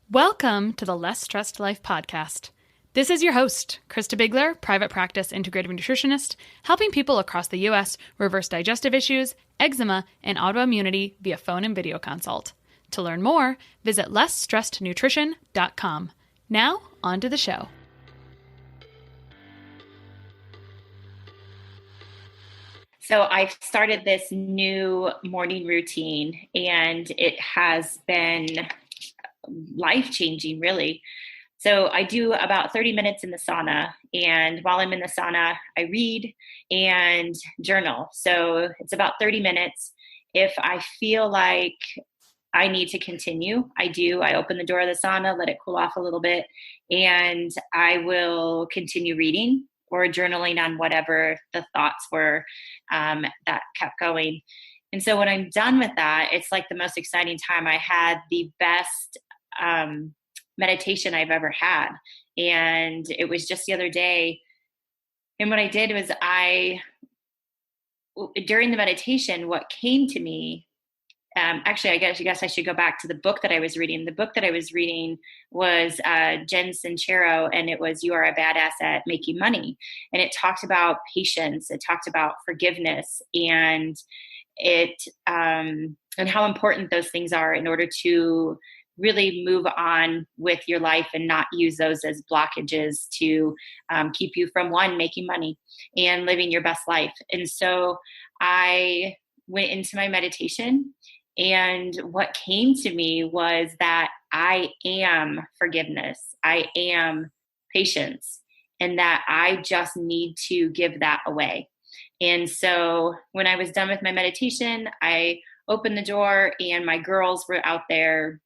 Welcome to the Less Stressed Life podcast. This is your host, Krista Bigler, private practice integrative nutritionist, helping people across the U.S. reverse digestive issues, eczema, and autoimmunity via phone and video consult. To learn more, visit lessstressednutrition.com. Now, on to the show. So I've started this new morning routine, and it has been life-changing, really. So I do about 30 minutes in the sauna, and while I'm in the sauna, I read and journal. So it's about 30 minutes. If I feel like I need to continue, I do. I open the door of the sauna, let it cool off a little bit, and I will continue reading or journaling on whatever the thoughts were that kept going. And so when I'm done with that, it's like the most exciting time. I had the best meditation I've ever had. And it was just the other day. And what I did was during the meditation, what came to me, actually, I guess I should go back to the book that I was reading. The book that I was reading was Jen Sincero, and it was You Are a Badass at Making Money. And it talked about patience. It talked about forgiveness and and how important those things are in order to really move on with your life and not use those as blockages to keep you from making money and living your best life. And so I went into my meditation, and what came to me was that I am forgiveness. I am patience, and that I just need to give that away. And so when I was done with my meditation, I opened the door, and my girls were out there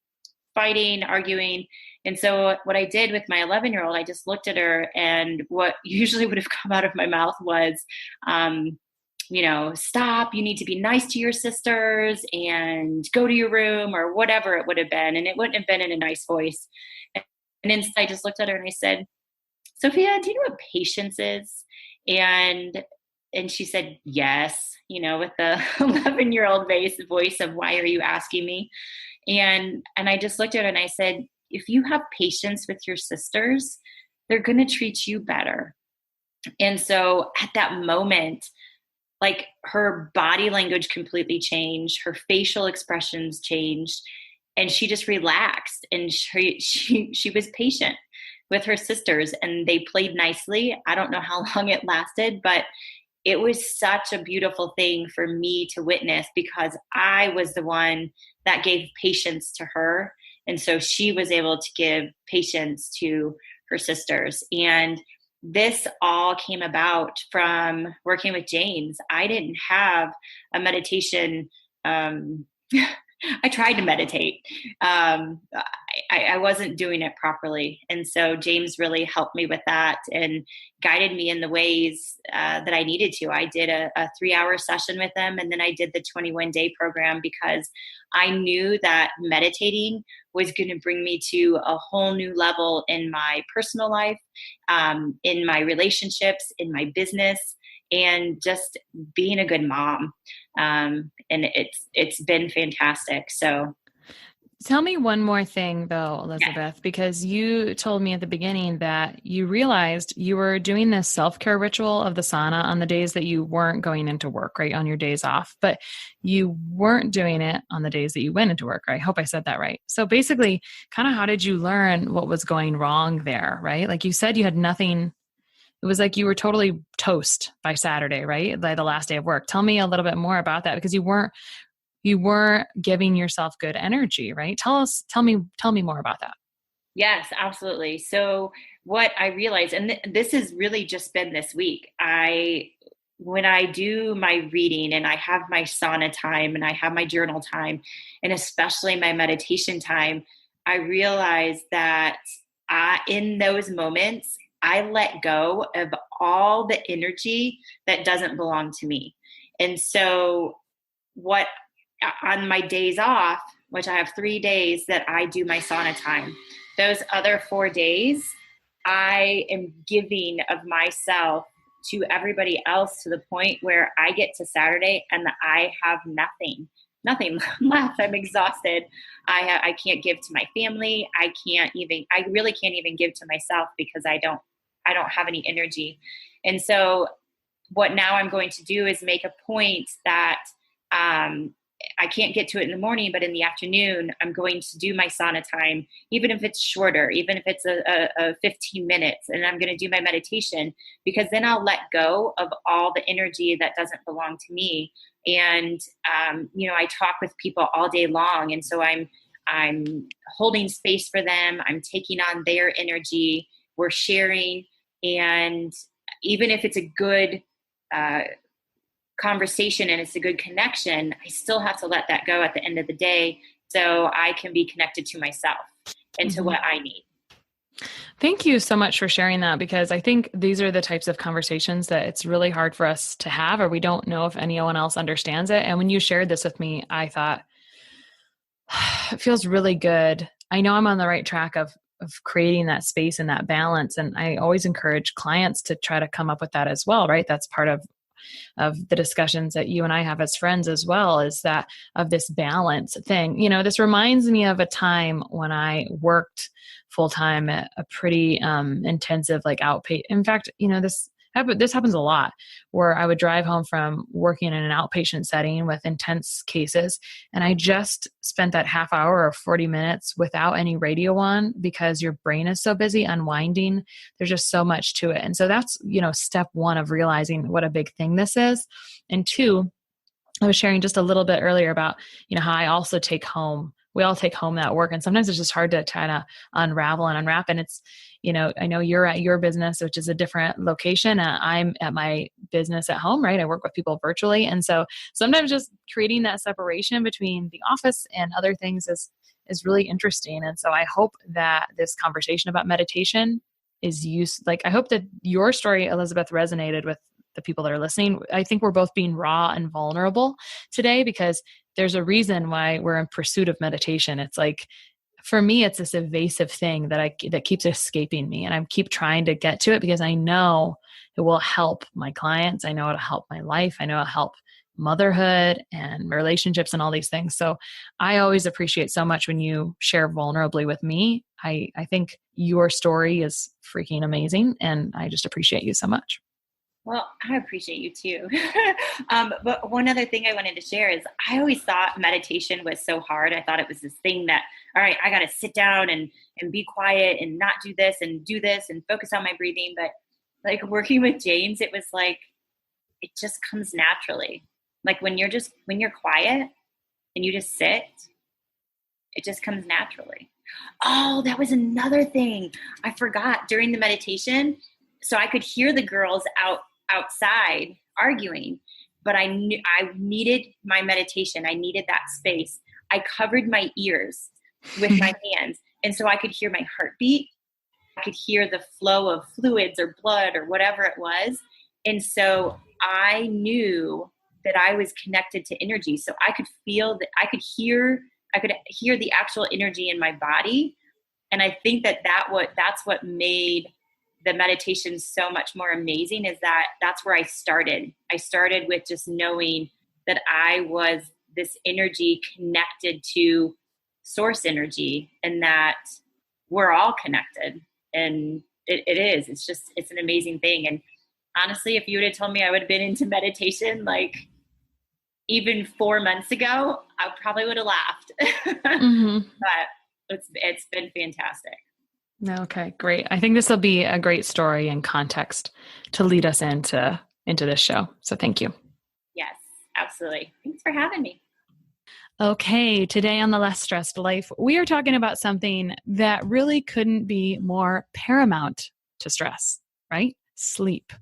fighting, arguing. And so what I did with my 11-year-old, I just looked at her, and what usually would have come out of my mouth was, stop, you need to be nice to your sisters and go to your room, or whatever it would have been. And it wouldn't have been in a nice voice. And instead I just looked at her and I said, Sophia, do you know what patience is? And she said, yes, with the 11-year-old voice of, why are you asking me? And I just looked at her and I said, if you have patience with your sisters, they're going to treat you better. And so at that moment, like, her body language completely changed, her facial expressions changed, and she just relaxed, and she was patient with her sisters, and they played nicely. I don't know how long it lasted, but it was such a beautiful thing for me to witness, because I was the one that gave patience to her. And so she was able to give patience to her sisters. And this all came about from working with James. I didn't have a meditation. I tried to meditate. I wasn't doing it properly. And so James really helped me with that and guided me in the ways that I needed to. I did a 3-hour session with him, and then I did the 21-day program, because I knew that meditating was going to bring me to a whole new level in my personal life, in my relationships, in my business, and just being a good mom. And it's been fantastic. So Tell me one more thing though, Elizabeth, because you told me at the beginning that you realized you were doing this self-care ritual of the sauna on the days that you weren't going into work, right? On your days off, but you weren't doing it on the days that you went into work, right? I hope I said that right. So basically, kind of how did you learn what was going wrong there, right? Like you said, you had nothing. It was like you were totally toast by Saturday, right? By the last day of work. Tell me a little bit more about that, because you weren't giving yourself good energy, right? Tell me more about that. yes, absolutely. So what I realized, and this has really just been this week, when I do my reading and I have my sauna time and I have my journal time, and especially my meditation time, I realize that in those moments, I let go of all the energy that doesn't belong to me. And so on my days off, which I have 3 days that I do my sauna time, those other 4 days, I am giving of myself to everybody else, to the point where I get to Saturday and I have nothing. nothing left. I'm exhausted. I can't give to my family. I really can't even give to myself because I don't have any energy. And so what now I'm going to do is make a point that, I can't get to it in the morning, but in the afternoon, I'm going to do my sauna time, even if it's shorter, even if it's a 15 minutes, and I'm going to do my meditation, because then I'll let go of all the energy that doesn't belong to me. And, I talk with people all day long. And so I'm holding space for them. I'm taking on their energy. We're sharing. And even if it's a good, conversation and it's a good connection, I still have to let that go at the end of the day so I can be connected to myself and to what I need. Thank you so much for sharing that, because I think these are the types of conversations that it's really hard for us to have, or we don't know if anyone else understands it. And when you shared this with me, I thought, it feels really good. I know I'm on the right track of creating that space and that balance. And I always encourage clients to try to come up with that as well, right? That's part of the discussions that you and I have as friends as well, is that of this balance thing. This reminds me of a time when I worked full time at a pretty intensive, like outpatient. In fact, this happens a lot, where I would drive home from working in an outpatient setting with intense cases, and I just spent that half hour or 40 minutes without any radio on, because your brain is so busy unwinding. There's just so much to it. And so that's, step one of realizing what a big thing this is. And two, I was sharing just a little bit earlier about, how I also we all take home that work. And sometimes it's just hard to kind of unravel and unwrap. And it's, I know you're at your business, which is a different location. I'm at my business at home, right? I work with people virtually. And so sometimes just creating that separation between the office and other things is really interesting. And so I hope that this conversation about meditation is used. Like, I hope that your story, Elizabeth, resonated with the people that are listening. I think we're both being raw and vulnerable today, because there's a reason why we're in pursuit of meditation. It's like, for me, it's this evasive thing that keeps escaping me. And I keep trying to get to it because I know it will help my clients. I know it'll help my life. I know it'll help motherhood and relationships and all these things. So I always appreciate so much when you share vulnerably with me. I think your story is freaking amazing. And I just appreciate you so much. Well, I appreciate you too. But one other thing I wanted to share is I always thought meditation was so hard. I thought it was this thing that, all right, I got to sit down and be quiet and not do this and focus on my breathing. But like working with James, it was like, it just comes naturally. Like when you're quiet and you just sit, it just comes naturally. Oh, that was another thing I forgot during the meditation. So I could hear the girls outside arguing, but I knew I needed my meditation. I needed that space. I covered my ears with my hands. And so I could hear my heartbeat. I could hear the flow of fluids or blood or whatever it was. And so I knew that I was connected to energy. So I could feel that I could hear the actual energy in my body. And I think that's what made the meditation so much more amazing, is that's where I started. I started with just knowing that I was this energy connected to source energy, and that we're all connected. And it's an amazing thing. And honestly, if you would have told me I would have been into meditation, like even 4 months ago, I probably would have laughed. Mm-hmm. But it's been fantastic. Okay, great. I think this will be a great story and context to lead us into this show. So thank you. Yes, absolutely. Thanks for having me. Okay, today on The Less Stressed Life, we are talking about something that really couldn't be more paramount to stress, right? Sleep.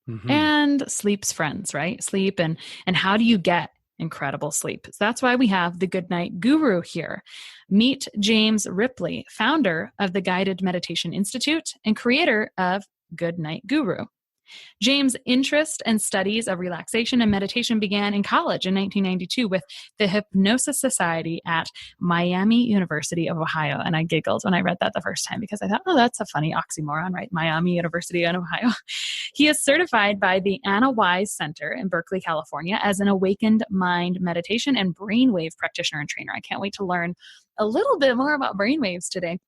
Mm-hmm. And sleep's friends, right? Sleep and how do you get incredible sleep? So that's why we have the Goodnite Guru here. Meet James Ripley, founder of the Guided Meditation Institute and creator of Goodnite Guru. James' interest and studies of relaxation and meditation began in college in 1992 with the Hypnosis Society at Miami University of Ohio. And I giggled when I read that the first time because I thought, oh, that's a funny oxymoron, right? Miami University in Ohio. He is certified by the Anna Wise Center in Berkeley, California as an awakened mind meditation and brainwave practitioner and trainer. I can't wait to learn a little bit more about brainwaves today,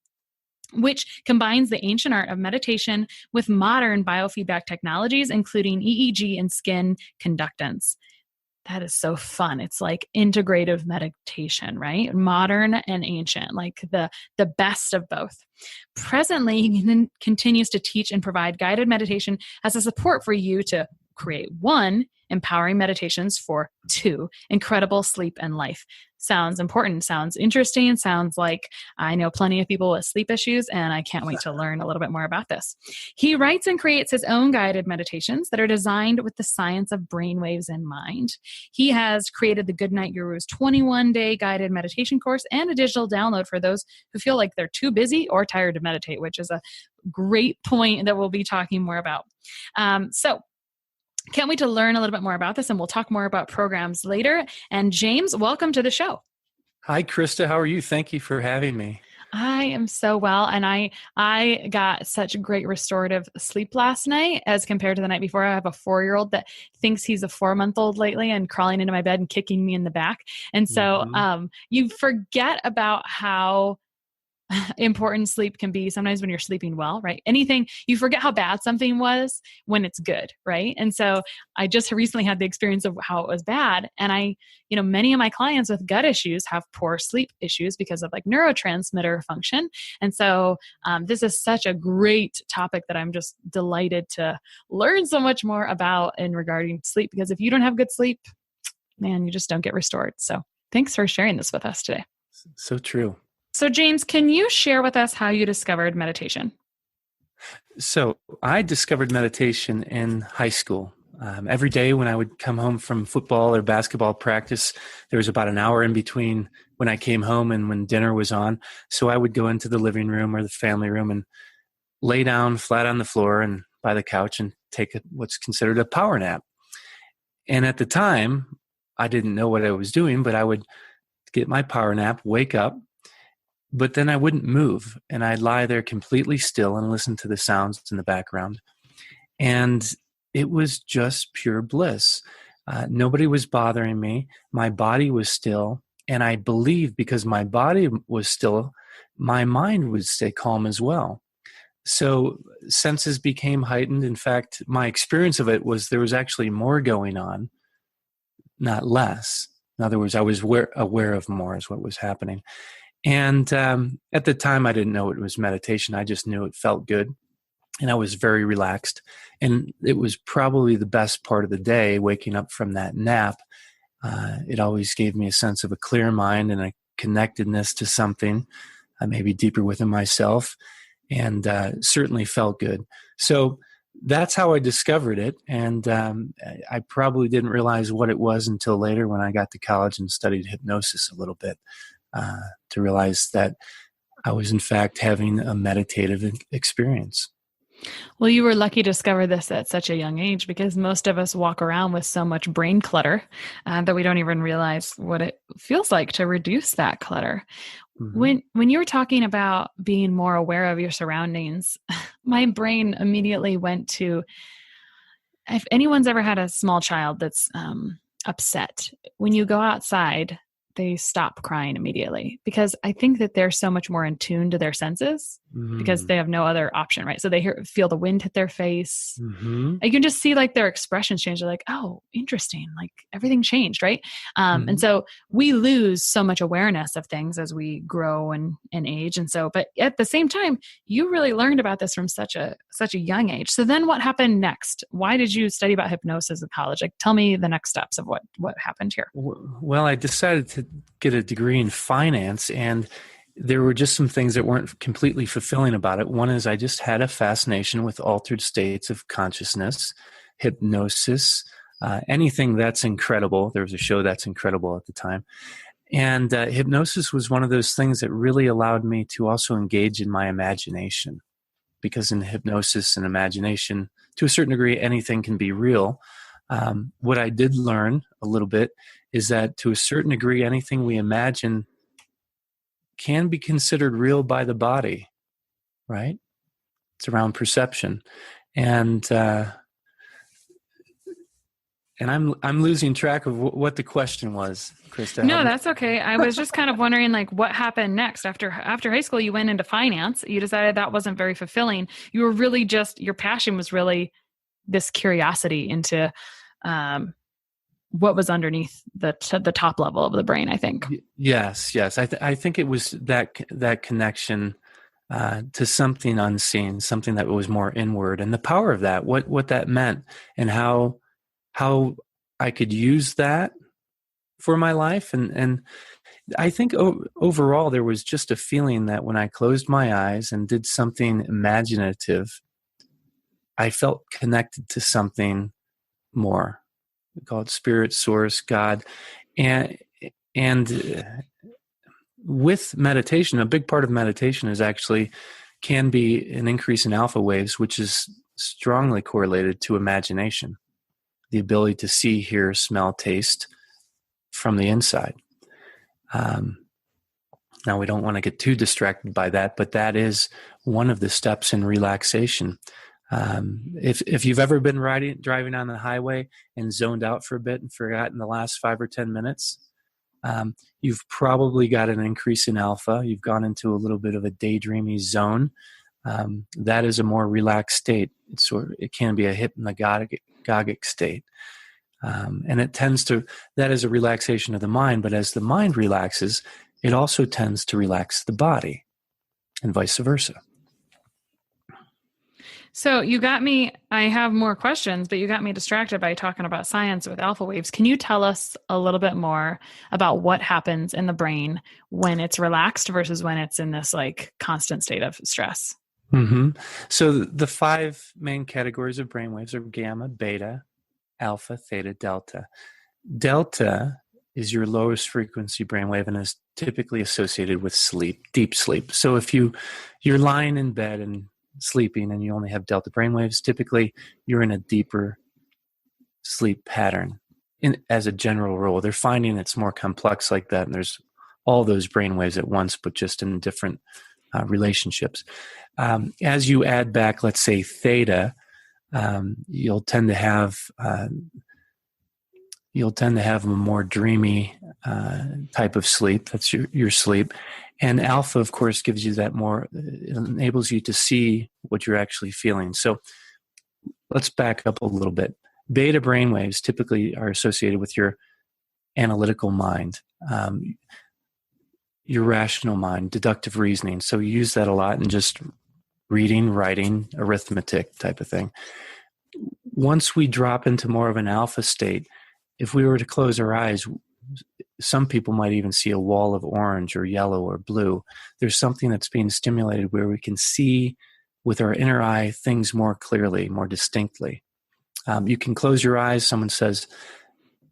which combines the ancient art of meditation with modern biofeedback technologies, including EEG and skin conductance. That is so fun. It's like integrative meditation, right? Modern and ancient, like the best of both. Presently, he continues to teach and provide guided meditation as a support for you to create 1, empowering meditations for 2, incredible sleep and life. Sounds important, sounds interesting, sounds like I know plenty of people with sleep issues, and I can't wait to learn a little bit more about this. He writes and creates his own guided meditations that are designed with the science of brainwaves in mind. He has created the Goodnite Guru's 21-day guided meditation course and a digital download for those who feel like they're too busy or tired to meditate, which is a great point that we'll be talking more about. So can't wait to learn a little bit more about this, and we'll talk more about programs later. And James, welcome to the show. Hi, Krista. How are you? Thank you for having me. I am so well, and I got such great restorative sleep last night as compared to the night before. I have a 4-year-old that thinks he's a 4-month-old lately and crawling into my bed and kicking me in the back. And so you forget about how important sleep can be sometimes when you're sleeping well, right? Anything, you forget how bad something was when it's good, right? And so I just recently had the experience of how it was bad. And many of my clients with gut issues have poor sleep issues because of like neurotransmitter function. And so this is such a great topic that I'm just delighted to learn so much more about in regarding sleep, because if you don't have good sleep, man, you just don't get restored. So thanks for sharing this with us today. So true. So James, can you share with us how you discovered meditation? So I discovered meditation in high school. Every day when I would come home from football or basketball practice, there was about an hour in between when I came home and when dinner was on. So I would go into the living room or the family room and lay down flat on the floor and by the couch and take what's considered a power nap. And at the time, I didn't know what I was doing, but I would get my power nap, wake up, but then I wouldn't move, and I'd lie there completely still and listen to the sounds in the background. And it was just pure bliss. Nobody was bothering me. My body was still, and I believe because my body was still, my mind would stay calm as well. So senses became heightened. In fact, my experience of it was there was actually more going on, not less. In other words, I was aware of more is what was happening. And at the time, I didn't know it was meditation. I just knew it felt good. And I was very relaxed. And it was probably the best part of the day, waking up from that nap. It always gave me a sense of a clear mind and a connectedness to something, maybe deeper within myself, and certainly felt good. So that's how I discovered it. And I probably didn't realize what it was until later when I got to college and studied hypnosis a little bit. To realize that I was in fact having a meditative experience. Well, you were lucky to discover this at such a young age, because most of us walk around with so much brain clutter that we don't even realize what it feels like to reduce that clutter. Mm-hmm. When you were talking about being more aware of your surroundings, my brain immediately went to, if anyone's ever had a small child that's upset, when you go outside, they stop crying immediately, because I think that they're so much more in tune to their senses because they have no other option, right? So they feel the wind hit their face. Mm-hmm. You can just see like their expressions change. They're like, oh, interesting. Like everything changed, right? And so we lose so much awareness of things as we grow and age. And so, but at the same time, you really learned about this from such a young age. So then what happened next? Why did you study about hypnosis in college? Like, tell me the next steps of what happened here. Well, I decided to get a degree in finance, and there were just some things that weren't completely fulfilling about it. One is I just had a fascination with altered states of consciousness, hypnosis, anything that's incredible. There was a show That's Incredible at the time. And hypnosis was one of those things that really allowed me to also engage in my imagination, because in hypnosis and imagination, to a certain degree, anything can be real. What I did learn a little bit is that to a certain degree, anything we imagine can be considered real by the body, right? It's around perception. And I'm losing track of what the question was, Krista. No, that's okay. I was just kind of wondering, like, what happened next after high school. You went into finance. You decided that wasn't very fulfilling. You were really just, your passion was really this curiosity into what was underneath the top level of the brain, I think. Yes. I think it was that connection to something unseen, something that was more inward, and the power of that, what that meant, and how I could use that for my life. And I think overall there was just a feeling that when I closed my eyes and did something imaginative, I felt connected to something more. We call it spirit, source, God. And with meditation, a big part of meditation can be an increase in alpha waves, which is strongly correlated to imagination, the ability to see, hear, smell, taste from the inside. Now, we don't want to get too distracted by that, but that is one of the steps in relaxation. If you've ever been driving on the highway and zoned out for a bit and forgotten the last 5 or 10 minutes, you've probably got an increase in alpha. You've gone into a little bit of a daydreamy zone. That is a more relaxed state. It can be a hypnagogic state. And that is a relaxation of the mind, but as the mind relaxes, it also tends to relax the body, and vice versa. So you got me, I have more questions, but you got me distracted by talking about science with alpha waves. Can you tell us a little bit more about what happens in the brain when it's relaxed versus when it's in this like constant state of stress? Mm-hmm. So the 5 main categories of brainwaves are gamma, beta, alpha, theta, delta. Delta is your lowest frequency brainwave and is typically associated with sleep, deep sleep. So if you're lying in bed and sleeping and you only have delta brainwaves, typically you're in a deeper sleep pattern. As a general rule, they're finding it's more complex like that, and there's all those brainwaves at once, but just in different relationships. As you add back, let's say theta, you'll tend to have a more dreamy type of sleep. That's your sleep. And alpha, of course, gives you that more, it enables you to see what you're actually feeling. So let's back up a little bit. Beta brainwaves typically are associated with your analytical mind, your rational mind, deductive reasoning. So you use that a lot in just reading, writing, arithmetic type of thing. Once we drop into more of an alpha state, if we were to close our eyes, some people might even see a wall of orange or yellow or blue. There's something that's being stimulated where we can see with our inner eye things more clearly, more distinctly. You can close your eyes. Someone says,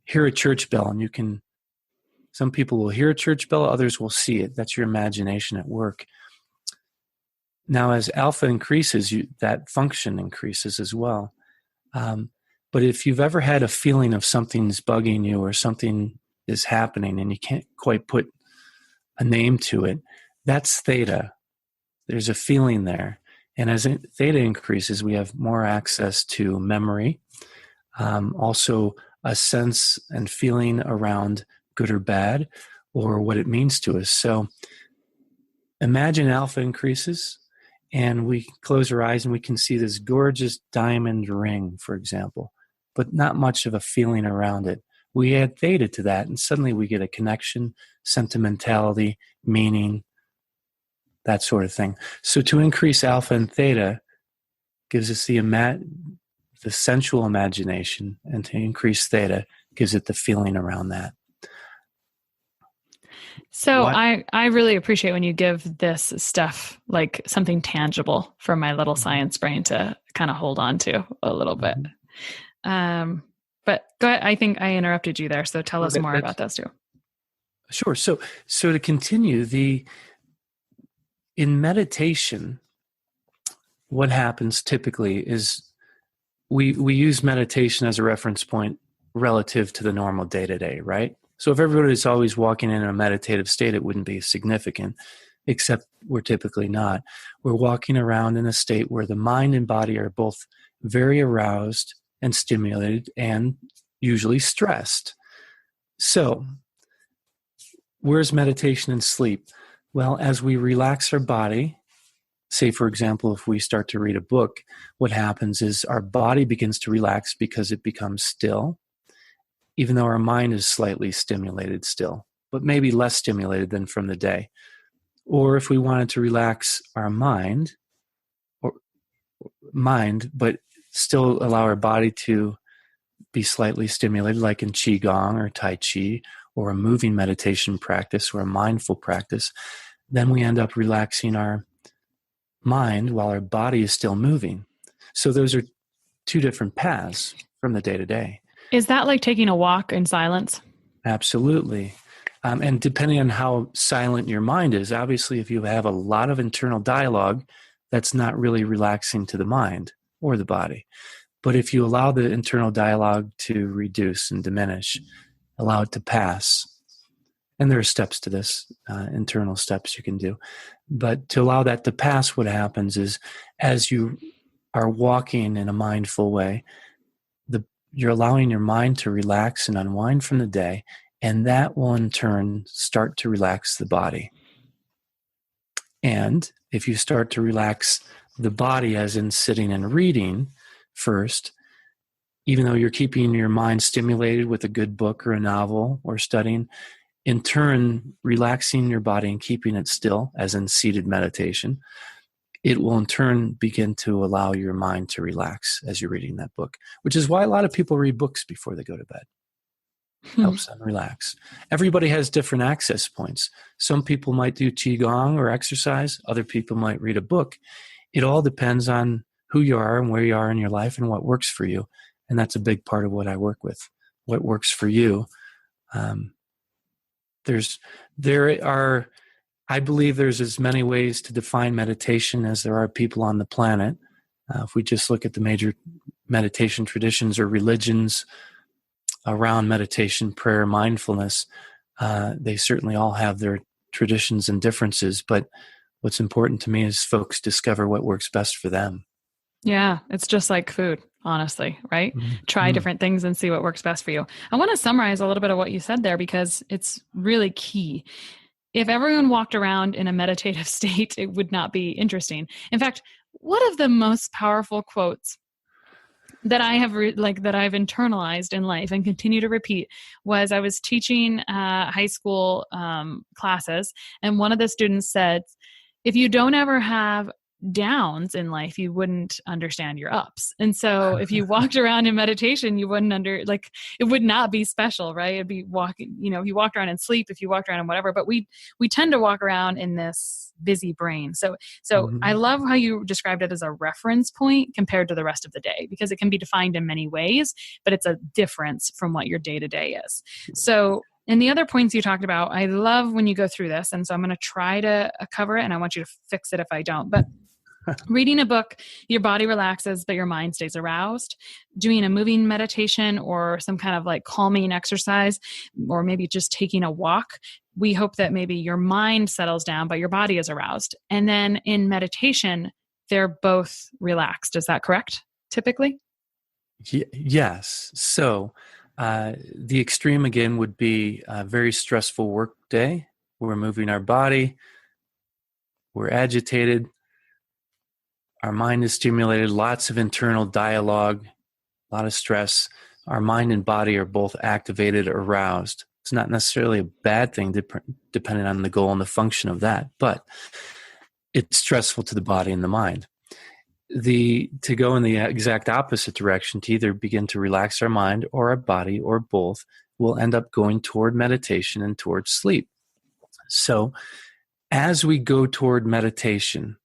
hear a church bell, and some people will hear a church bell, others will see it. That's your imagination at work. Now, as alpha increases, that function increases as well. But if you've ever had a feeling of something's bugging you or something is happening and you can't quite put a name to it, that's theta. There's a feeling there. And as theta increases, we have more access to memory, also a sense and feeling around good or bad, or what it means to us. So imagine alpha increases, and we close our eyes and we can see this gorgeous diamond ring, for example, but not much of a feeling around it. We add theta to that, and suddenly we get a connection, sentimentality, meaning, that sort of thing. So to increase alpha and theta gives us the sensual imagination, and to increase theta gives it the feeling around that. So I really appreciate when you give this stuff like something tangible for my little science brain to kind of hold on to a little bit. But go ahead. I think I interrupted you there. So tell us more about those two. Sure. So to continue, in meditation, what happens typically is we use meditation as a reference point relative to the normal day-to-day, right? So if everybody's always walking in a meditative state, it wouldn't be significant, except we're typically not. We're walking around in a state where the mind and body are both very aroused and stimulated and usually stressed. So where's meditation and sleep? Well, as we relax our body, say, for example, if we start to read a book, what happens is our body begins to relax because it becomes still, even though our mind is slightly stimulated still, but maybe less stimulated than from the day. Or if we wanted to relax our mind, but still allow our body to be slightly stimulated, like in Qigong or Tai Chi, or a moving meditation practice or a mindful practice, then we end up relaxing our mind while our body is still moving. So those are two different paths from the day to day. Is that like taking a walk in silence? Absolutely. And depending on how silent your mind is, obviously, if you have a lot of internal dialogue, that's not really relaxing to the mind or the body. But if you allow the internal dialogue to reduce and diminish, allow it to pass, and there are steps to this, internal steps you can do. But to allow that to pass, what happens is as you are walking in a mindful way, you're allowing your mind to relax and unwind from the day, and that will in turn start to relax the body. And if you start to relax the body, as in sitting and reading first, even though you're keeping your mind stimulated with a good book or a novel or studying, in turn, relaxing your body and keeping it still, as in seated meditation, it will in turn begin to allow your mind to relax as you're reading that book, which is why a lot of people read books before they go to bed. Helps them relax. Everybody has different access points. Some people might do Qigong or exercise. Other people might read a book. It all depends on who you are and where you are in your life and what works for you. And that's a big part of what I work with. What works for you. I believe there's as many ways to define meditation as there are people on the planet. If we just look at the major meditation traditions or religions around meditation, prayer, mindfulness, they certainly all have their traditions and differences. But what's important to me is folks discover what works best for them. Yeah, it's just like food, honestly, right? Mm-hmm. Try different things and see what works best for you. I want to summarize a little bit of what you said there because it's really key. If everyone walked around in a meditative state, it would not be interesting. In fact, one of the most powerful quotes that I have that I've internalized in life and continue to repeat was I was teaching high school classes, and one of the students said, "If you don't ever have downs in life, you wouldn't understand your ups." And so if you walked around in meditation, you wouldn't it would not be special, right? It'd be walking, if you walked around in sleep, if you walked around in whatever, but we tend to walk around in this busy brain. So I love how you described it as a reference point compared to the rest of the day, because it can be defined in many ways, but it's a difference from what your day to day is. So, and the other points you talked about, I love when you go through this. And so I'm going to try to cover it, and I want you to fix it if I don't. But reading a book, your body relaxes, but your mind stays aroused. Doing a moving meditation or some kind of like calming exercise, or maybe just taking a walk, we hope that maybe your mind settles down, but your body is aroused. And then in meditation, they're both relaxed. Is that correct, typically? Yes. So the extreme, again, would be a very stressful work day. We're moving our body. We're agitated. Our mind is stimulated, lots of internal dialogue, a lot of stress. Our mind and body are both activated, aroused. It's not necessarily a bad thing depending on the goal and the function of that, but it's stressful to the body and the mind. To go in the exact opposite direction, to either begin to relax our mind or our body or both, we'll end up going toward meditation and towards sleep. So as we go toward meditation,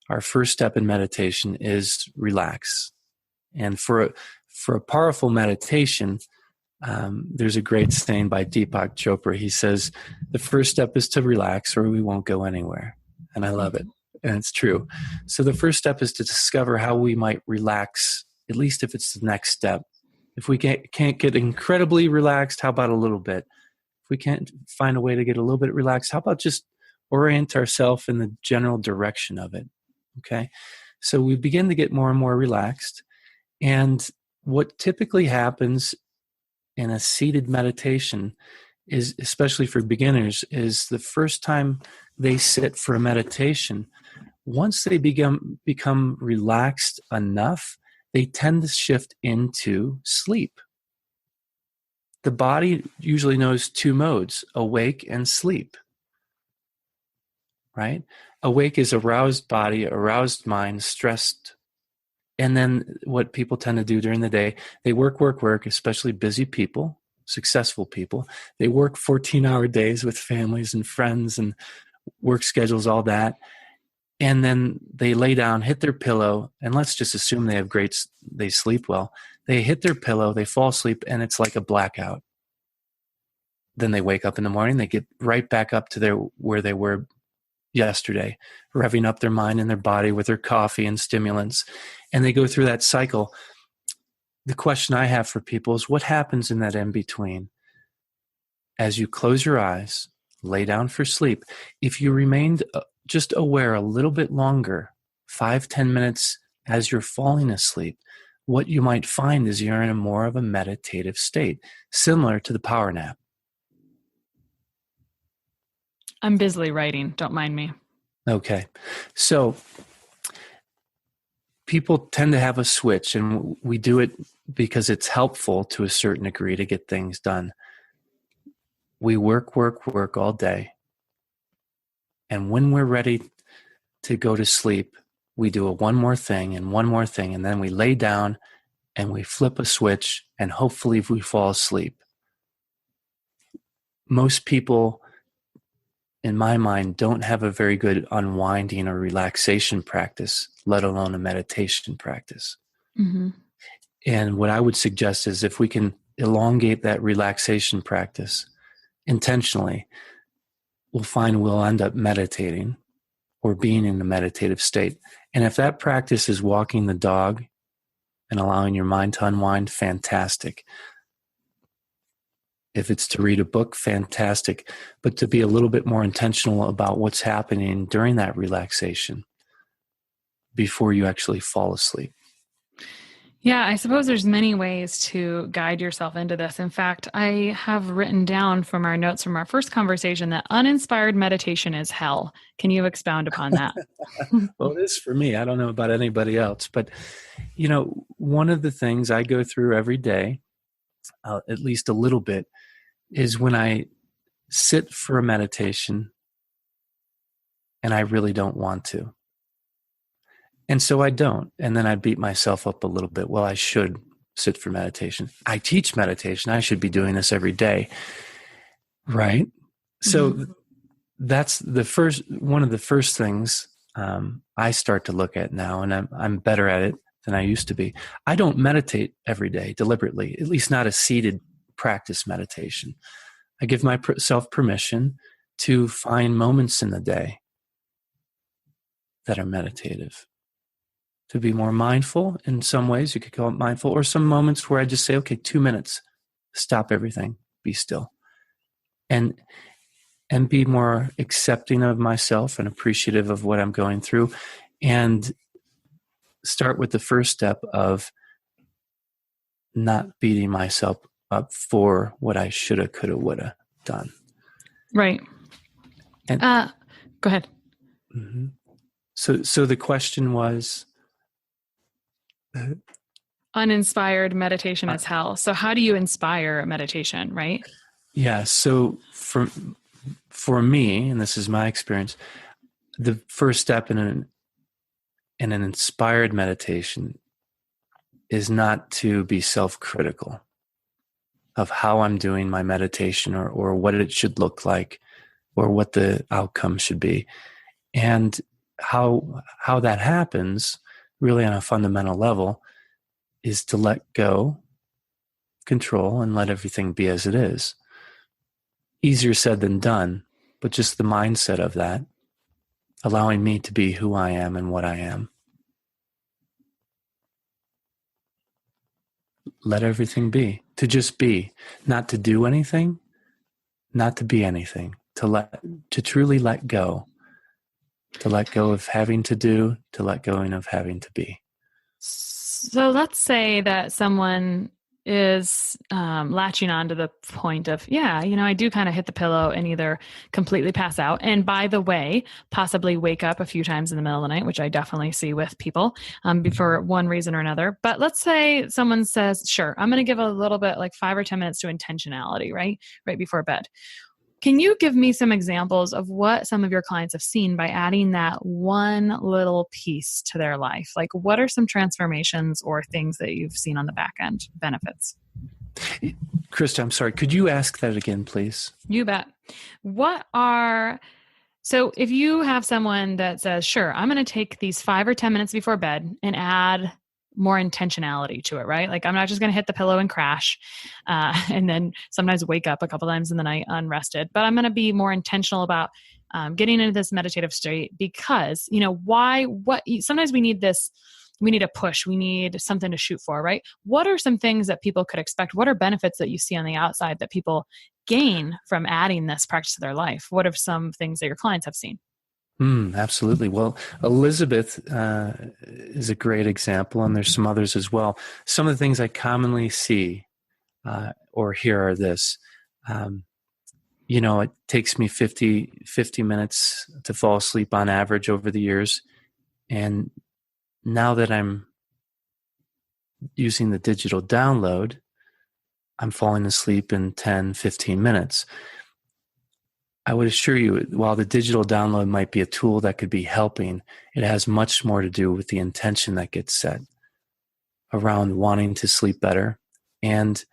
our first step in meditation is relax. And for a powerful meditation, there's a great saying by Deepak Chopra. He says, the first step is to relax or we won't go anywhere. And I love it. and it's true. So the first step is to discover how we might relax, at least if it's the next step. If we can't get incredibly relaxed, how about a little bit? If we can't find a way to get a little bit relaxed, how about just orient ourselves in the general direction of it? Okay. So we begin to get more and more relaxed. And what typically happens in a seated meditation is, especially for beginners, is the first time they sit for a meditation, once they become relaxed enough, they tend to shift into sleep. The body usually knows two modes, awake and sleep, right? Awake is aroused body, aroused mind, stressed. And then what people tend to do during the day, they work, especially busy people, successful people. They work 14-hour days with families and friends and work schedules, all that. And then they lay down, hit their pillow, and let's just assume they sleep well. They hit their pillow, they fall asleep, and it's like a blackout. Then they wake up in the morning, they get right back up to where they were yesterday, revving up their mind and their body with their coffee and stimulants. And they go through that cycle. The question I have for people is, what happens in that in-between? As you close your eyes, lay down for sleep, if you remained just aware a little bit longer, 5-10 minutes as you're falling asleep, what you might find is you're in a more of a meditative state, similar to the power nap. I'm busily writing. Don't mind me. Okay. So people tend to have a switch, and we do it because it's helpful to a certain degree to get things done. We work all day. And when we're ready to go to sleep, we do one more thing, and then we lay down and we flip a switch, and hopefully we fall asleep. Most people, in my mind, don't have a very good unwinding or relaxation practice, let alone a meditation practice. Mm-hmm. And what I would suggest is, if we can elongate that relaxation practice intentionally, we'll find we'll end up meditating or being in a meditative state. And if that practice is walking the dog and allowing your mind to unwind, fantastic. If it's to read a book, fantastic. But to be a little bit more intentional about what's happening during that relaxation before you actually fall asleep. Yeah, I suppose there's many ways to guide yourself into this. In fact, I have written down from our notes from our first conversation that uninspired meditation is hell. Can you expound upon that? Well, it is for me. I don't know about anybody else, but one of the things I go through every day, at least a little bit, is when I sit for a meditation and I really don't want to. And so I don't. And then I beat myself up a little bit. Well, I should sit for meditation. I teach meditation. I should be doing this every day. Right? So that's one of the first things I start to look at now, and I'm better at it than I used to be. I don't meditate every day deliberately, at least not a seated practice meditation. I give myself permission to find moments in the day that are meditative, to be more mindful. In some ways, you could call it mindful, or some moments where I just say, okay, 2 minutes, stop everything, be still, and be more accepting of myself and appreciative of what I'm going through, and start with the first step of not beating myself up for what I shoulda, coulda, woulda done. Right. And go ahead. Mm-hmm. So the question was, uninspired meditation is hell. So how do you inspire meditation, right? Yeah. So for me, and this is my experience, the first step in an inspired meditation is not to be self-critical of how I'm doing my meditation, or what it should look like, or what the outcome should be. And how that happens really on a fundamental level is to let go, control, and let everything be as it is. Easier said than done, but just the mindset of that. allowing me to be who I am and what I am. Let everything be, to just be, not to do anything, not to be anything, to truly let go of having to do, to let go of having to be. So let's say that someone is latching on to the point of, I do kind of hit the pillow and either completely pass out. And by the way, possibly wake up a few times in the middle of the night, which I definitely see with people for one reason or another. But let's say someone says, sure, I'm going to give a little bit, like 5 or 10 minutes to intentionality, right before bed. Can you give me some examples of what some of your clients have seen by adding that one little piece to their life? Like, what are some transformations or things that you've seen on the back end benefits? Krista, I'm sorry. Could you ask that again, please? You bet. So if you have someone that says, sure, I'm going to take these 5 or 10 minutes before bed and add more intentionality to it, right? Like, I'm not just going to hit the pillow and crash and then sometimes wake up a couple times in the night unrested, but I'm going to be more intentional about getting into this meditative state because, sometimes we need this, we need a push, we need something to shoot for, right? What are some things that people could expect? What are benefits that you see on the outside that people gain from adding this practice to their life? What are some things that your clients have seen? Absolutely. Well, Elizabeth is a great example, and there's some others as well. Some of the things I commonly see or hear are this. It takes me 50 minutes to fall asleep on average over the years. And now that I'm using the digital download, I'm falling asleep in 10, 15 minutes. I would assure you, while the digital download might be a tool that could be helping, it has much more to do with the intention that gets set around wanting to sleep better and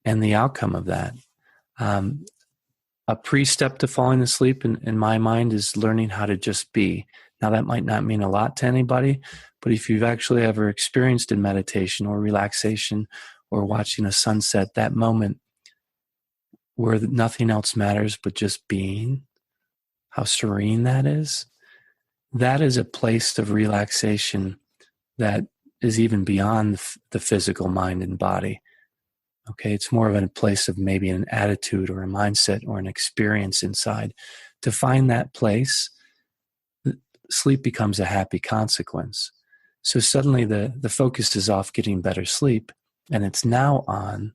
the outcome of that. A pre-step to falling asleep in my mind is learning how to just be. Now, that might not mean a lot to anybody, but if you've actually ever experienced in meditation or relaxation or watching a sunset, that moment where nothing else matters but just being, how serene that is a place of relaxation that is even beyond the physical mind and body. Okay, it's more of a place of maybe an attitude or a mindset or an experience inside. To find that place, sleep becomes a happy consequence. So suddenly the focus is off getting better sleep, and it's now on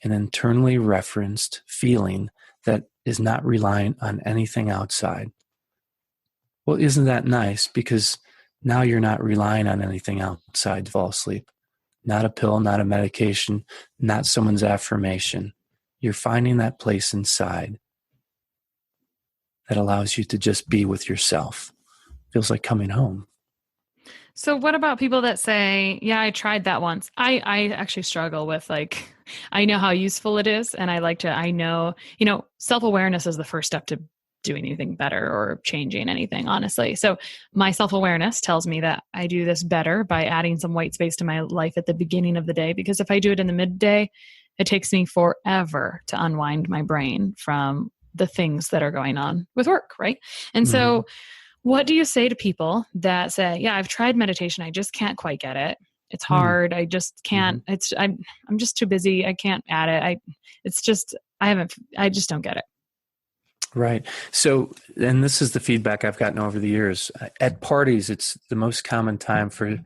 an internally referenced feeling that is not reliant on anything outside. Well, isn't that nice? Because now you're not relying on anything outside to fall asleep. Not a pill, not a medication, not someone's affirmation. You're finding that place inside that allows you to just be with yourself. Feels like coming home. So what about people that say, yeah, I tried that once. I actually struggle with, like, I know how useful it is. And I know, self-awareness is the first step to doing anything better or changing anything, honestly. So my self-awareness tells me that I do this better by adding some white space to my life at the beginning of the day, because if I do it in the midday, it takes me forever to unwind my brain from the things that are going on with work, right? And so what do you say to people that say, yeah, I've tried meditation, I just can't quite get it. It's hard. I just can't, I'm just too busy. I can't add it. I just don't get it. Right. So, and this is the feedback I've gotten over the years. At parties, it's the most common time for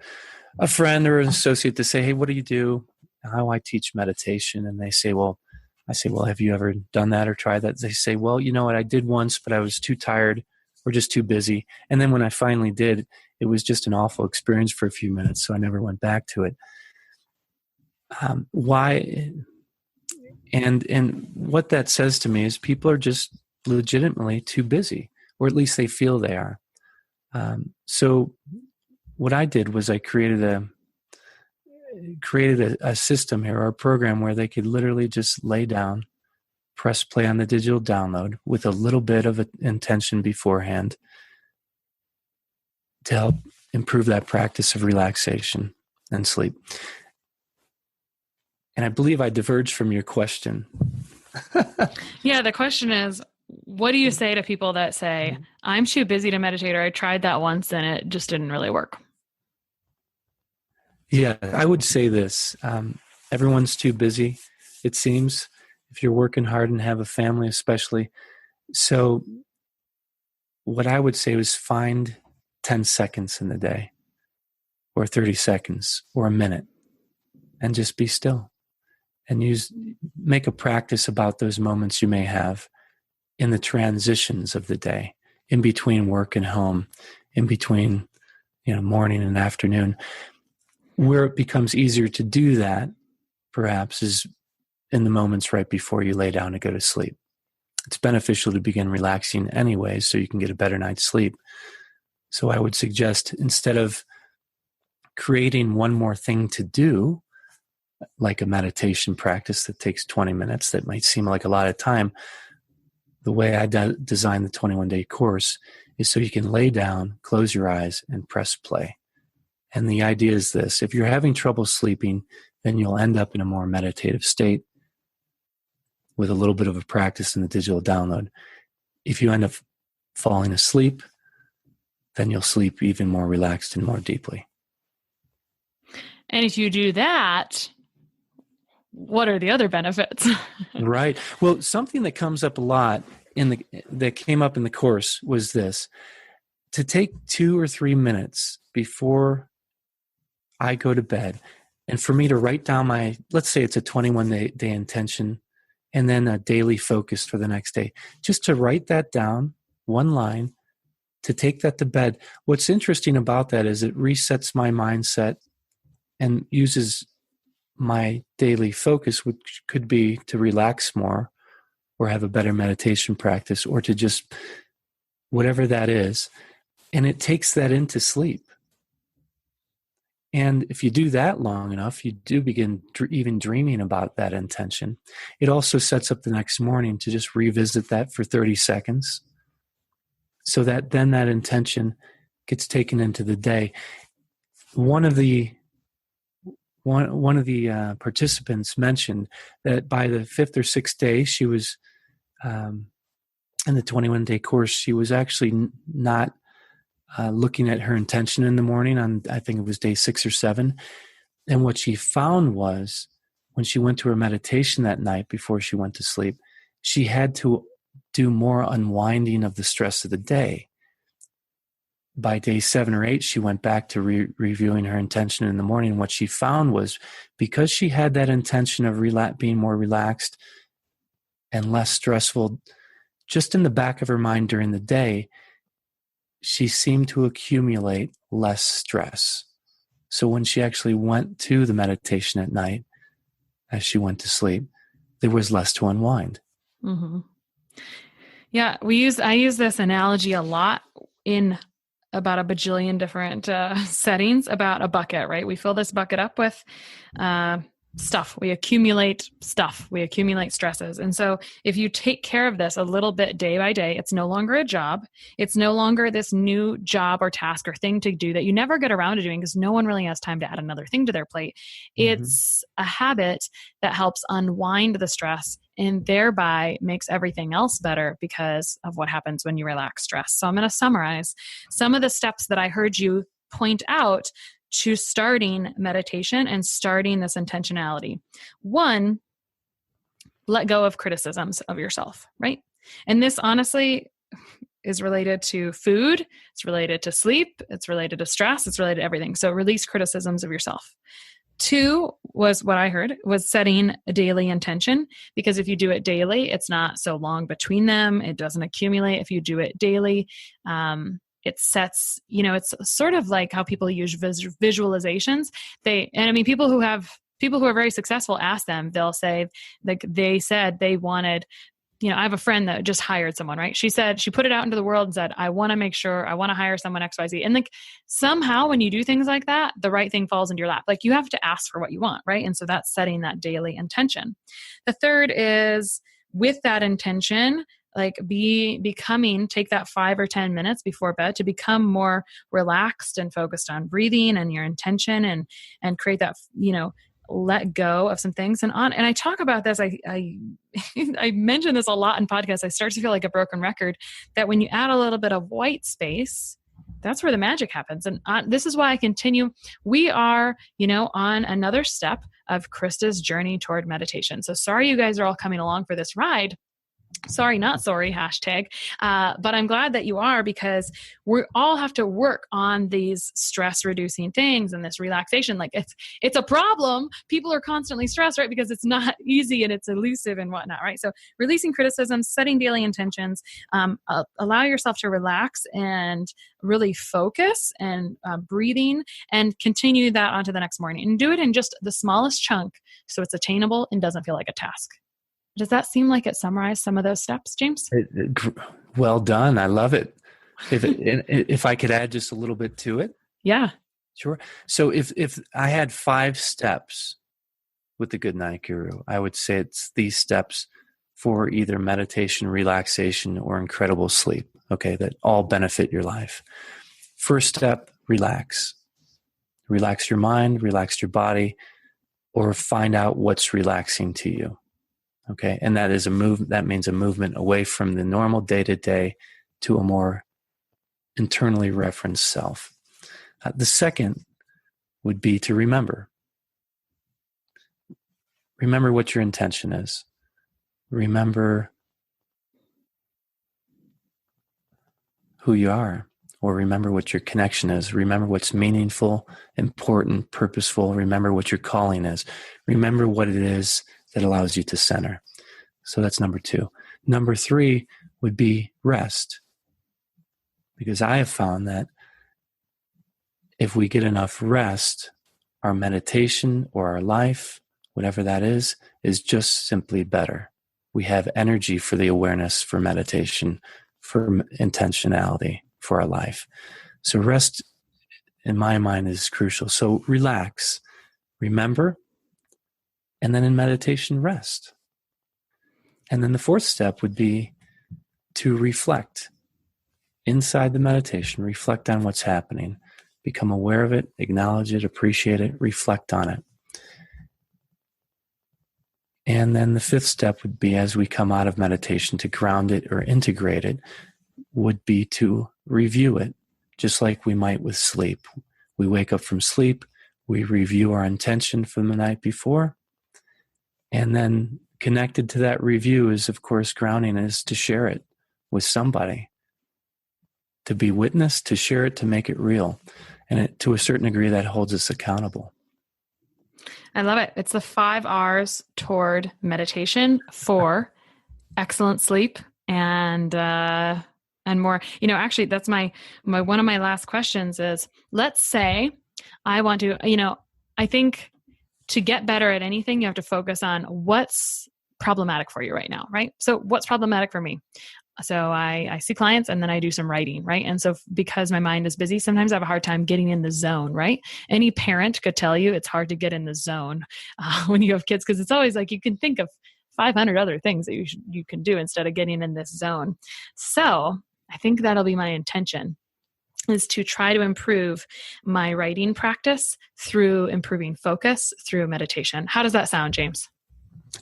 a friend or an associate to say, hey, what do you do? How I teach meditation. And they say, I say, have you ever done that or tried that? They say, well, you know what? I did once, but I was too tired or just too busy. And then when I finally did, it was just an awful experience for a few minutes. So I never went back to it. Why? And what that says to me is people are just legitimately too busy, or at least they feel they are. So what I did was I created a system here, or a program where they could literally just lay down, press play on the digital download with a little bit of intention beforehand to help improve that practice of relaxation and sleep. And I believe I diverged from your question. Yeah, the question is, What do you say to people that say, I'm too busy to meditate, or I tried that once and it just didn't really work? Yeah, I would say this. Everyone's too busy, it seems, if you're working hard and have a family especially. So what I would say was find 10 seconds in the day, or 30 seconds, or a minute, and just be still. And make a practice about those moments you may have in the transitions of the day, in between work and home, in between, morning and afternoon. Where it becomes easier to do that, perhaps, is in the moments right before you lay down to go to sleep. It's beneficial to begin relaxing anyway, so you can get a better night's sleep. So I would suggest, instead of creating one more thing to do, like a meditation practice that takes 20 minutes, that might seem like a lot of time, the way I designed the 21-day course is so you can lay down, close your eyes, and press play. And the idea is this: if you're having trouble sleeping, then you'll end up in a more meditative state with a little bit of a practice in the digital download. If you end up falling asleep, then you'll sleep even more relaxed and more deeply. And if you do that, what are the other benefits? Right. Well, something that comes up a lot that came up in the course was this: to take 2 or 3 minutes before I go to bed, and for me to write down let's say it's a 21-day intention, and then a daily focus for the next day. Just to write that down, one line, to take that to bed. What's interesting about that is it resets my mindset and uses my daily focus, which could be to relax more or have a better meditation practice, or to just whatever that is. And it takes that into sleep. And if you do that long enough, you do begin even dreaming about that intention. It also sets up the next morning to just revisit that for 30 seconds, so that then that intention gets taken into the day. One of the participants mentioned that by the 5th or 6th day, she was in the 21-day course, she was actually not looking at her intention in the morning on, I think it was day 6 or 7. And what she found was, when she went to her meditation that night before she went to sleep, she had to do more unwinding of the stress of the day. By day 7 or 8, she went back to reviewing her intention in the morning. What she found was, because she had that intention of being more relaxed and less stressful just in the back of her mind during the day, she seemed to accumulate less stress. So when she actually went to the meditation at night, as she went to sleep, there was less to unwind. Mm-hmm. Yeah, I use this analogy a lot in about a bajillion different settings about a bucket, right? We fill this bucket up with stuff. We accumulate stuff. We accumulate stresses. And so if you take care of this a little bit day by day, it's no longer a job. It's no longer this new job or task or thing to do that you never get around to doing, because no one really has time to add another thing to their plate. Mm-hmm. It's a habit that helps unwind the stress and thereby makes everything else better because of what happens when you relax stress. So I'm going to summarize some of the steps that I heard you point out to starting meditation and starting this intentionality. 1, let go of criticisms of yourself, right? And this honestly is related to food, it's related to sleep, it's related to stress, it's related to everything. So release criticisms of yourself. 2 was what I heard was setting a daily intention, because if you do it daily, it's not so long between them. It doesn't accumulate. If you do it daily, it sets, it's sort of like how people use visualizations. People who are very successful, ask them, they'll say, like, they said they wanted, I have a friend that just hired someone, right? She said, she put it out into the world and said, I want to hire someone XYZ. And like, somehow when you do things like that, the right thing falls into your lap. Like, you have to ask for what you want, right? And so that's setting that daily intention. The third is, with that intention, like take that 5 or 10 minutes before bed to become more relaxed and focused on breathing and your intention, and create that, let go of some things. And I talk about this, I I mention this a lot in podcasts. I start to feel like a broken record, that when you add a little bit of white space, that's where the magic happens. And this is why I continue. We are, on another step of Krista's journey toward meditation. So sorry you guys are all coming along for this ride. Sorry, not sorry, hashtag. But I'm glad that you are, because we all have to work on these stress reducing things and this relaxation. Like it's a problem. People are constantly stressed, right? Because it's not easy and it's elusive and whatnot, right? So releasing criticism, setting daily intentions, allow yourself to relax and really focus, and breathing, and continue that onto the next morning, and do it in just the smallest chunk so it's attainable and doesn't feel like a task. Does that seem like it summarized some of those steps, James? Well done. I love it. If I could add just a little bit to it. Yeah. Sure. So if I had 5 steps with the Goodnite Guru, I would say it's these steps for either meditation, relaxation, or incredible sleep, okay, that all benefit your life. First step, relax. Relax your mind, relax your body, or find out what's relaxing to you. Okay, and that is a move. That means a movement away from the normal day-to-day to a more internally referenced self. The second would be to remember. Remember what your intention is. Remember who you are, or remember what your connection is. Remember what's meaningful, important, purposeful. Remember what your calling is. Remember what it is that allows you to center. So that's number 2. Number 3 would be rest. Because I have found that if we get enough rest, our meditation or our life, whatever that is just simply better. We have energy for the awareness, for meditation, for intentionality for our life. So rest, in my mind, is crucial. So relax, remember, and then in meditation, rest. And then the 4th step would be to reflect. Inside the meditation, reflect on what's happening. Become aware of it, acknowledge it, appreciate it, reflect on it. And then the 5th step would be, as we come out of meditation, to ground it or integrate it, would be to review it, just like we might with sleep. We wake up from sleep, we review our intention from the night before, and then connected to that review is, of course, grounding is to share it with somebody, to be witnessed, to share it, to make it real. And to a certain degree, that holds us accountable. I love it. It's the 5 R's toward meditation for excellent sleep and more. Actually, that's my one of my last questions is, let's say I want to, I think to get better at anything, you have to focus on what's problematic for you right now, right? So what's problematic for me? So I see clients and then I do some writing, right? And so because my mind is busy, sometimes I have a hard time getting in the zone, right? Any parent could tell you it's hard to get in the zone when you have kids, because it's always like you can think of 500 other things that you can do instead of getting in this zone. So I think that'll be my intention, is to try to improve my writing practice through improving focus through meditation. How does that sound, James?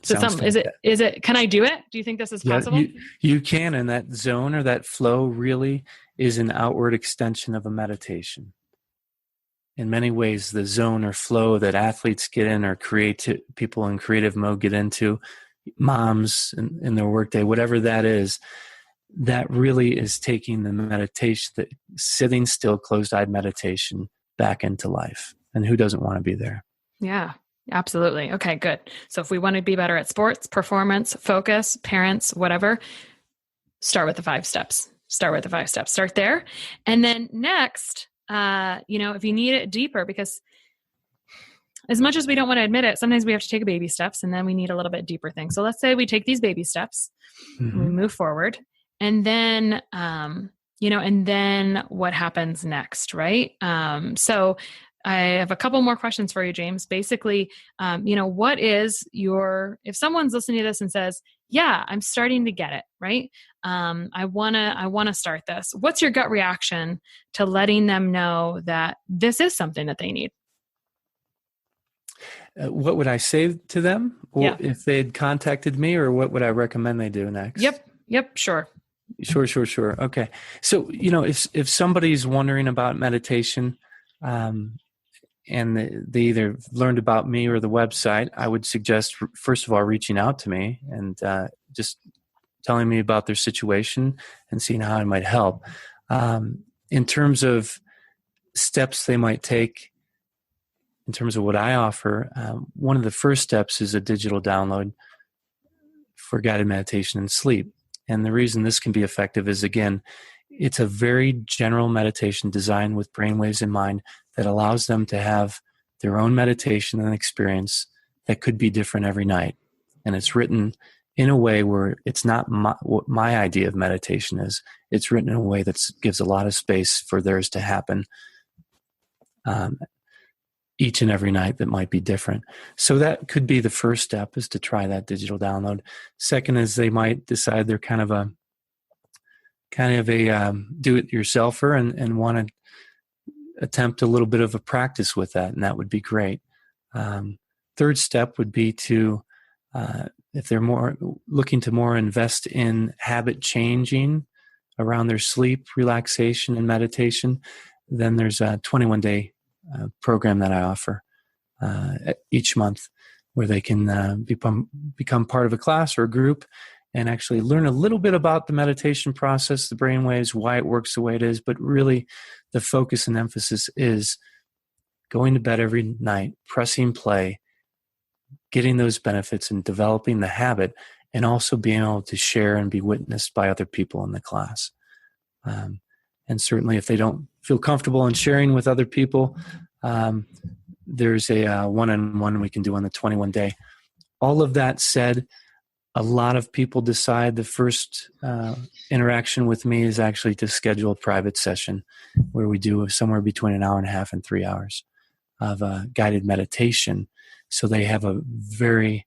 Is it, can I do it? Do you think this is possible? Yeah, you can, and that zone or that flow really is an outward extension of a meditation. In many ways, the zone or flow that athletes get in, or people in creative mode get into, moms in their workday, whatever that is, that really is taking the meditation, the sitting still, closed-eyed meditation back into life. And who doesn't want to be there? Yeah. Absolutely. Okay, good. So if we want to be better at sports, performance, focus, parents, whatever, start with the 5 steps. Start there. And then next, if you need it deeper, because as much as we don't want to admit it, sometimes we have to take baby steps, and then we need a little bit deeper thing. So let's say we take these baby steps, we move forward, and then, and then what happens next, right? So I have a couple more questions for you, James. Basically, what is if someone's listening to this and says, yeah, I'm starting to get it, right? I want to start this. What's your gut reaction to letting them know that this is something that they need? What would I say to them, or Yeah. if they had contacted me, or what would I recommend they do next? Yep. Sure. Sure. Okay. So, if somebody's wondering about meditation, and they either learned about me or the website, I would suggest, first of all, reaching out to me and just telling me about their situation and seeing how I might help. In terms of steps they might take, in terms of what I offer, one of the first steps is a digital download for guided meditation and sleep. And the reason this can be effective is, again, it's a very general meditation designed with brainwaves in mind that allows them to have their own meditation and experience that could be different every night. And it's written in a way where it's not what my idea of meditation is. It's written in a way that gives a lot of space for theirs to happen each and every night that might be different. So that could be the first step, is to try that digital download. Second is they might decide they're kind of a do-it-yourselfer and want to attempt a little bit of a practice with that, and that would be great. Third step would be to, if they're more looking to more invest in habit changing around their sleep, relaxation, and meditation, then there's a 21-day program that I offer each month, where they can become part of a class or a group and actually learn a little bit about the meditation process, the brainwaves, why it works the way it is. But really, the focus and emphasis is going to bed every night, pressing play, getting those benefits and developing the habit, and also being able to share and be witnessed by other people in the class. And certainly if they don't feel comfortable in sharing with other people, there's a one-on-one we can do on the 21-day. All of that said, a lot of people decide the first interaction with me is actually to schedule a private session where we do somewhere between an hour and a half and 3 hours of guided meditation. So they have a very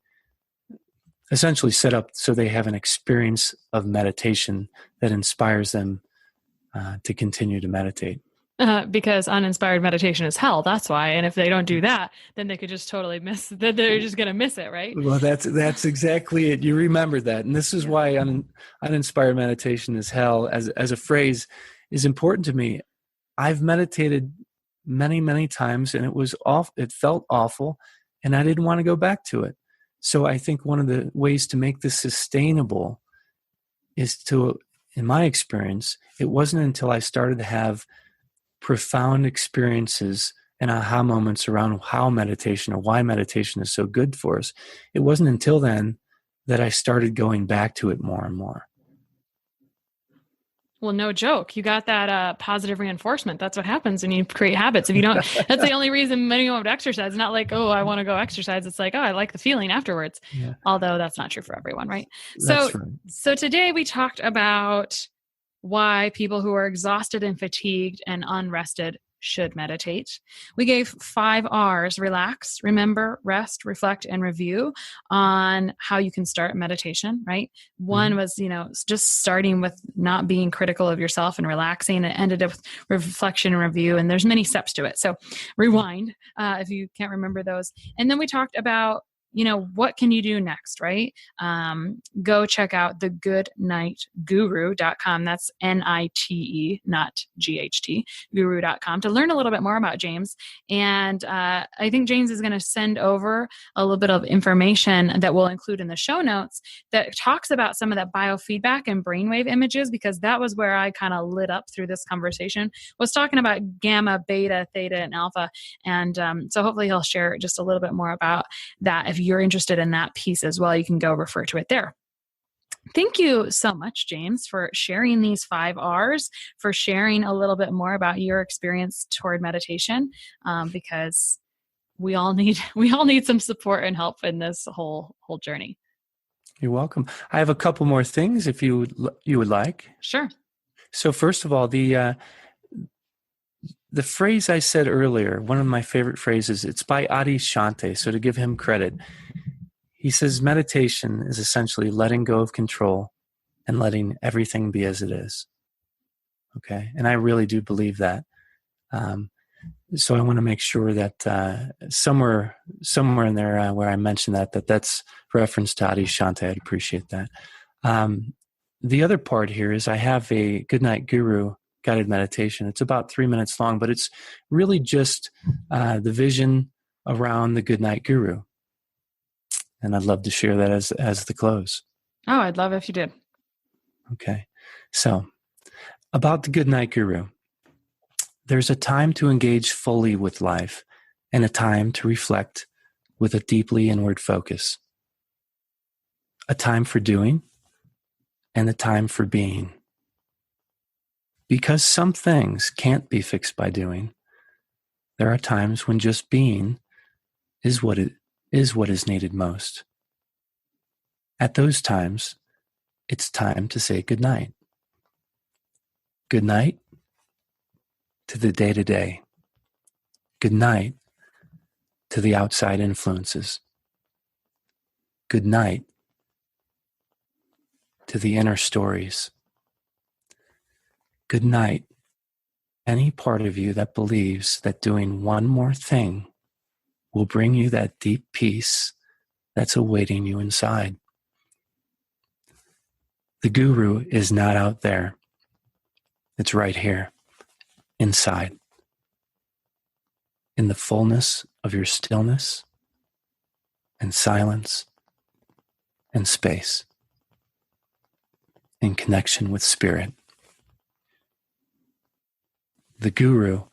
essentially set up so they have an experience of meditation that inspires them to continue to meditate. Because uninspired meditation is hell. That's why. And if they don't do that, then they could just totally miss that. They're just going to miss it, right? Well, that's exactly it. You remember that. And this is why uninspired meditation is hell as a phrase is important to me. I've meditated many, many times, and it felt awful, and I didn't want to go back to it. So I think one of the ways to make this sustainable is to, in my experience, it wasn't until I started to have profound experiences and aha moments around how meditation or why meditation is so good for us. It wasn't until then that I started going back to it more and more. Well, no joke. You got that positive reinforcement. That's what happens when you create habits. If you don't, that's the only reason many would exercise. It's not like, oh, I want to go exercise. It's like, oh, I like the feeling afterwards. Yeah. Although that's not true for everyone, right? That's right. So today we talked about why people who are exhausted and fatigued and unrested should meditate. We gave 5 R's: relax, remember, rest, reflect, and review on how you can start meditation, right? One was, just starting with not being critical of yourself and relaxing. It ended up with reflection and review, and there's many steps to it. So rewind if you can't remember those. And then we talked about what can you do next, right? Go check out the goodniteguru.com. That's NITE, not GHT, guru.com, to learn a little bit more about James. And I think James is going to send over a little bit of information that we'll include in the show notes that talks about some of that biofeedback and brainwave images, because that was where I kind of lit up through this conversation, was talking about gamma, beta, theta, and alpha. And so hopefully he'll share just a little bit more about that. If you're interested in that piece as well, you can go refer to it there. Thank you so much, James, for sharing these 5 R's, for sharing a little bit more about your experience toward meditation, because we all need some support and help in this whole journey. You're welcome. I have a couple more things if you would like. Sure. So first of all, the phrase I said earlier, one of my favorite phrases, it's by Adi Shante. So to give him credit, he says meditation is essentially letting go of control and letting everything be as it is. Okay. And I really do believe that. So I want to make sure that somewhere in there where I mentioned that's reference to Adi Shanta. I'd appreciate that. The other part here is I have a Goodnite Guru guided meditation. It's about 3 minutes long, but it's really just the vision around the Goodnite Guru. And I'd love to share that as the close. Oh, I'd love if you did. Okay. So about the Goodnite Guru. There's a time to engage fully with life and a time to reflect with a deeply inward focus. A time for doing and a time for being. Because some things can't be fixed by doing, there are times when just being is what is needed most. At those times, it's time to say goodnight. Good night to the day-to-day. Good night to the outside influences. Good night to the inner stories. Good night, any part of you that believes that doing one more thing will bring you that deep peace that's awaiting you inside. The Guru is not out there. It's right here, inside, in the fullness of your stillness and silence and space, in connection with spirit. The Guru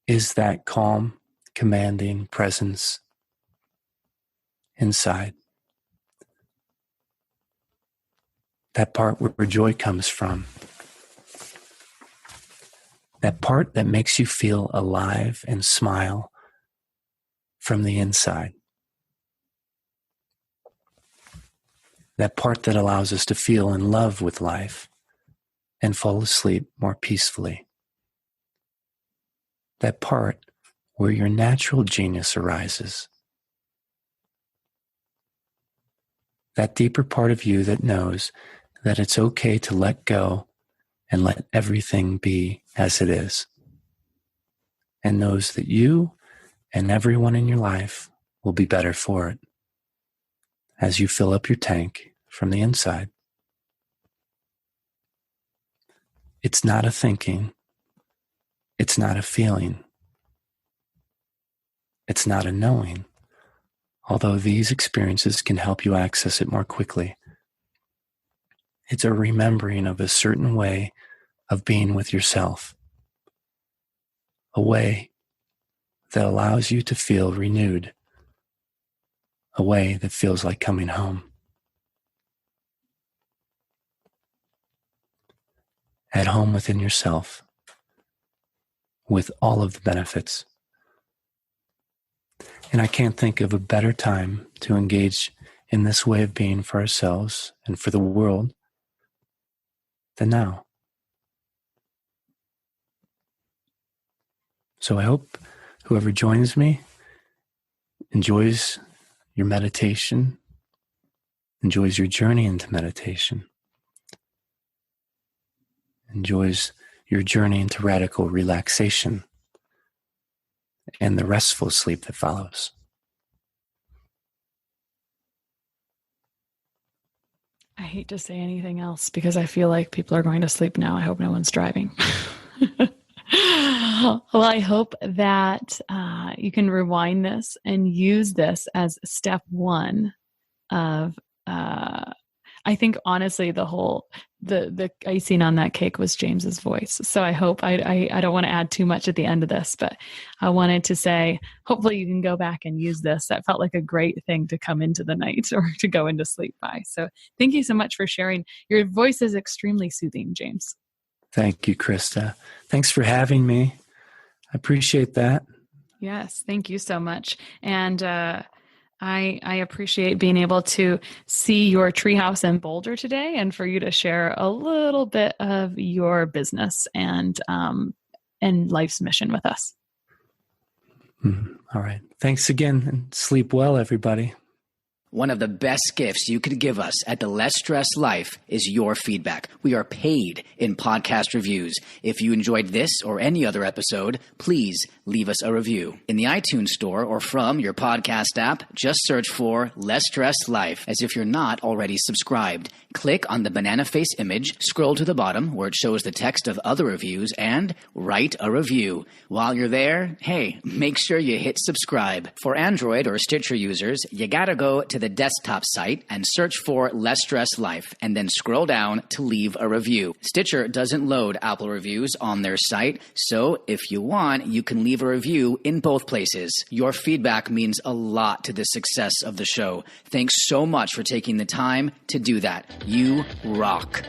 is that calm, commanding presence inside. That part where joy comes from. That part that makes you feel alive and smile from the inside. That part that allows us to feel in love with life and fall asleep more peacefully. That part where your natural genius arises. That deeper part of you that knows that it's okay to let go and let everything be as it is. And knows that you and everyone in your life will be better for it as you fill up your tank from the inside. It's not a thinking. It's not a feeling. It's not a knowing, although these experiences can help you access it more quickly. It's a remembering of a certain way of being with yourself, a way that allows you to feel renewed, a way that feels like coming home. At home within yourself, with all of the benefits. And I can't think of a better time to engage in this way of being for ourselves and for the world than now. So I hope whoever joins me enjoys your meditation, enjoys your journey into meditation, enjoys your journey into radical relaxation and the restful sleep that follows. I hate to say anything else because I feel like people are going to sleep now. I hope no one's driving. Well, I hope that you can rewind this and use this as step one of, I think honestly, the icing on that cake was James's voice. So I hope, I don't want to add too much at the end of this, but I wanted to say, hopefully you can go back and use this. That felt like a great thing to come into the night or to go into sleep by. So thank you so much for sharing. Your voice is extremely soothing, James. Thank you, Krista. Thanks for having me. I appreciate that. Yes, thank you so much. And I appreciate being able to see your treehouse in Boulder today and for you to share a little bit of your business and life's mission with us. All right. Thanks again and sleep well, everybody. One of the best gifts you could give us at the Less Stress Life is your feedback. We are paid in podcast reviews. If you enjoyed this or any other episode, please leave us a review. In the iTunes store or from your podcast app, just search for Less Stress Life as if you're not already subscribed. Click on the banana face image, scroll to the bottom where it shows the text of other reviews, and write a review. While you're there, hey, make sure you hit subscribe. For Android or Stitcher users, you gotta go to the desktop site and search for Less Stress Life, and then scroll down to leave a review. Stitcher doesn't load Apple reviews on their site, so if you want, you can leave a review in both places. Your feedback means a lot to the success of the show. Thanks so much for taking the time to do that. You rock.